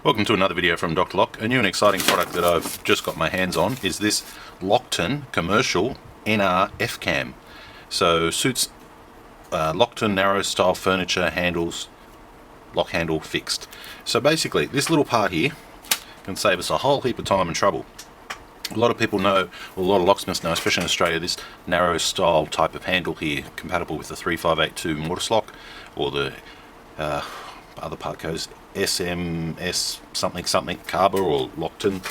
Welcome to another video from Dr. Lock. A new and exciting product that I've just got my hands on is this Lockton Commercial NR F-Cam. So suits Lockton narrow style furniture handles, lock handle fixed. So basically this little part here can save us a whole heap of time and trouble. A lot of people know, or a lot of locksmiths know, especially in Australia, this narrow style type of handle here, compatible with the 3582 mortise lock, or the other part codes, SMS something something, Carver or Lockton.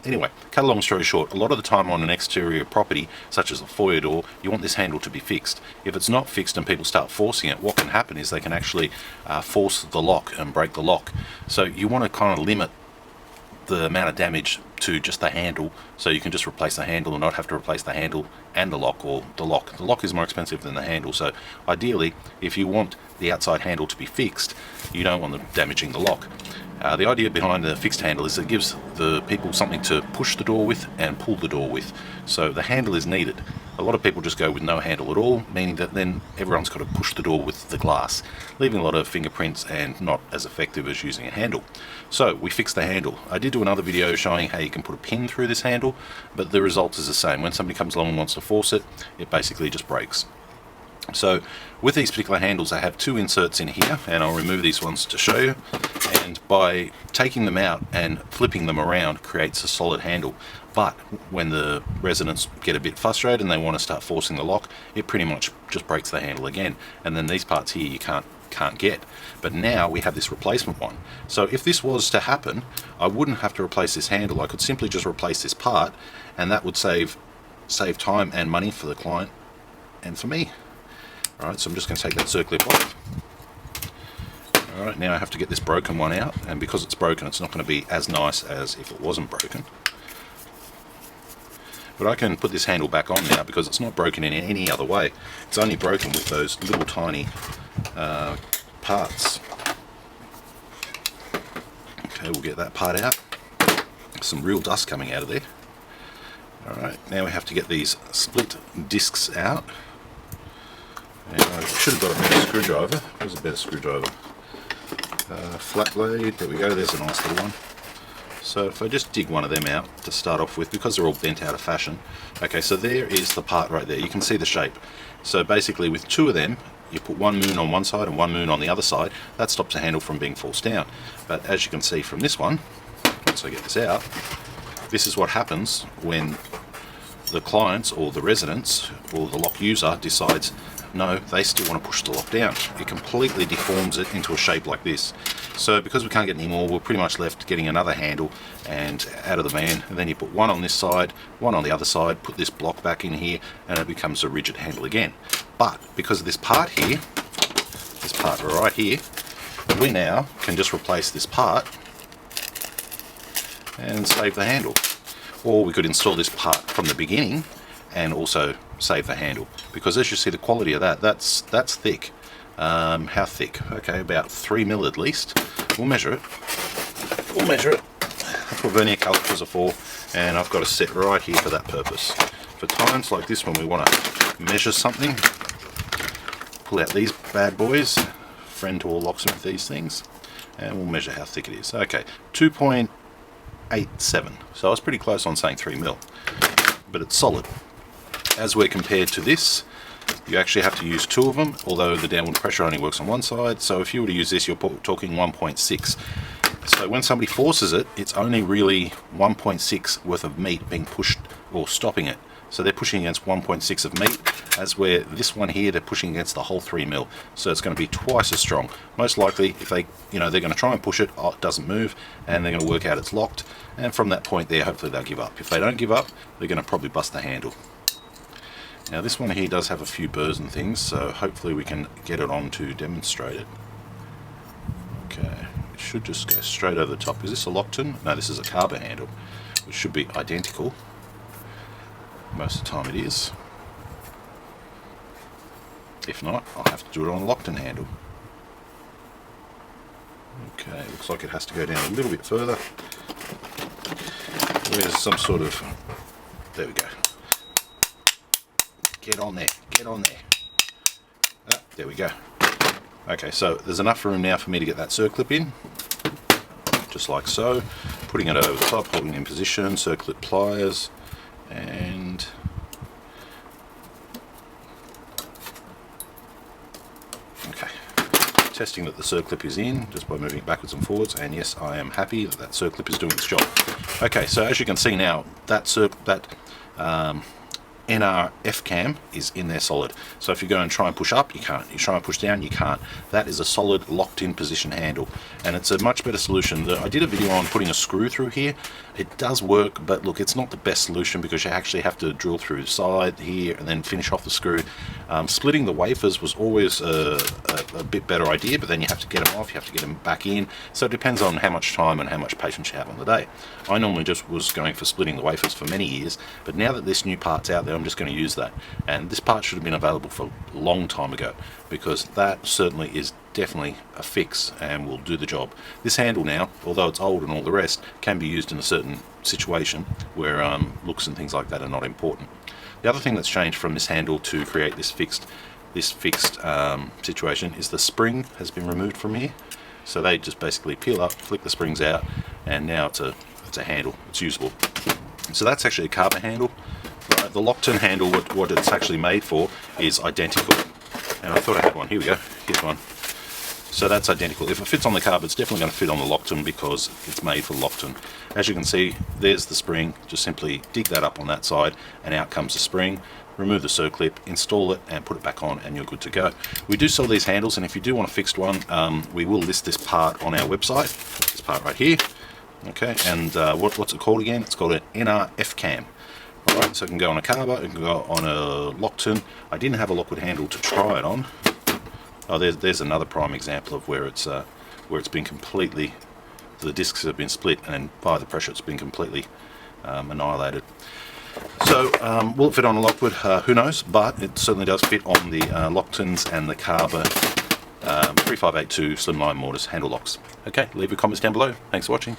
Anyway, cut a long story short, a lot of the time on an exterior property, such as a foyer door, you want this handle to be fixed. If it's not fixed and people start forcing it, what can happen is they can actually force the lock and break the lock. So you want to kind of limit the amount of damage to just the handle, so you can just replace the handle and not have to replace the handle and the lock, or the lock. The lock is more expensive than the handle, so ideally if you want the outside handle to be fixed, you don't want them damaging the lock. The idea behind the fixed handle is it gives the people something to push the door with and pull the door with, so the handle is needed. A lot of people just go with no handle at all, meaning that then everyone's got to push the door with the glass, leaving a lot of fingerprints and not as effective as using a handle. So we fixed the handle. I did do another video showing how you can put a pin through this handle, but the result is the same. When somebody comes along and wants to force it, it basically just breaks. So with these particular handles, I have two inserts in here, and I'll remove these ones to show you. And by taking them out and flipping them around creates a solid handle. But when the residents get a bit frustrated and they want to start forcing the lock, it pretty much just breaks the handle again. And then these parts here you can't get. But now we have this replacement one. So if this was to happen, I wouldn't have to replace this handle. I could simply just replace this part, and that would save time and money for the client and for me. Alright, so I'm just going to take that circlip off. Alright, now I have to get this broken one out, and because it's broken it's not going to be as nice as if it wasn't broken. But I can put this handle back on now because it's not broken in any other way. It's only broken with those little tiny parts. Okay, we'll get that part out. Some real dust coming out of there. Alright, now we have to get these split discs out. And I should have got a better screwdriver. Where's a better screwdriver? Flat blade, there we go, there's a nice little one. So if I just dig one of them out to start off with, because they're all bent out of fashion. Okay, so there is the part right there, you can see the shape. So basically with two of them, you put one moon on one side and one moon on the other side. That stops the handle from being forced down. But as you can see from this one, once I get this out, this is what happens when the clients or the residents or the lock user decides no, they still want to push the lock down. It completely deforms it into a shape like this. So because we can't get any more, we're pretty much left getting another handle and out of the van, and then you put one on this side, one on the other side, put this block back in here, and it becomes a rigid handle again. But because of this part here, this part right here, we now can just replace this part and save the handle. Or we could install this part from the beginning and also save the handle, because as you see the quality of that's thick. How thick? Okay, about 3mm at least. We'll measure it. That's what vernier calipers are for, and I've got a set right here for that purpose. For times like this when we want to measure something, pull out these bad boys, friend to all locksmith these things, and we'll measure how thick it is. Okay, 2.87. So I was pretty close on saying 3mm, but it's solid. As we're compared to this, you actually have to use two of them, although the downward pressure only works on one side. So if you were to use this, you're talking 1.6. So when somebody forces it, it's only really 1.6 worth of meat being pushed or stopping it. So they're pushing against 1.6 of meat, as where this one here, they're pushing against the whole 3mm. So it's going to be twice as strong. Most likely, if they, they're going to try and push it, it doesn't move, and they're going to work out it's locked. And from that point there, hopefully they'll give up. If they don't give up, they're going to probably bust the handle. Now this one here does have a few burrs and things, so hopefully we can get it on to demonstrate it. Okay, it should just go straight over the top. Is this a Lockton? No, this is a Carver handle, which should be identical. Most of the time it is. If not, I'll have to do it on a Lockton handle. Okay, looks like it has to go down a little bit further. There's some sort of... there we go. Get on there, get on there. Ah, there we go. Okay, so there's enough room now for me to get that circlip in just like so, putting it over the top, holding it in position, circlip pliers, and okay, testing that the circlip is in just by moving it backwards and forwards, and yes, I am happy that that circlip is doing its job. Okay, so as you can see now, that NR F-cam is in there solid. So if you go and try and push up, you can't. You try and push down, you can't. That is a solid locked in position handle, and it's a much better solution. I did a video on putting a screw through here. It does work, but look, it's not the best solution because you actually have to drill through the side here and then finish off the screw. Splitting the wafers was always a bit better idea, but then you have to get them off, you have to get them back in. So it depends on how much time and how much patience you have on the day. I normally just was going for splitting the wafers for many years, but now that this new part's out there, I'm just going to use that. And this part should have been available for a long time ago, because that certainly is definitely a fix and will do the job. This handle now, although it's old and all the rest, can be used in a certain situation where looks and things like that are not important. The other thing that's changed from this handle to create this fixed situation is the spring has been removed from here. So they just basically peel up, flick the springs out, and now it's a handle. It's usable. So that's actually a carbon handle. Right, the Lockton handle, what it's actually made for, is identical. And I thought I had one. Here we go. Here's one. So that's identical. If it fits on the carb, it's definitely going to fit on the Lockton because it's made for Lockton. As you can see, there's the spring. Just simply dig that up on that side, and out comes the spring. Remove the circlip, install it, and put it back on, and you're good to go. We do sell these handles, and if you do want a fixed one, we will list this part on our website. This part right here. Okay, and what's it called again? It's called an NR F-cam. Alright, so it can go on a carber, it can go on a Lockton. I didn't have a Lockwood handle to try it on. Oh, there's another prime example of where it's been completely, the discs have been split, and by the pressure it's been completely annihilated. So will it fit on a Lockwood? Who knows, but it certainly does fit on the Locktons and the Carver 3582 slimline mortars handle locks. Okay, leave your comments down below. Thanks for watching.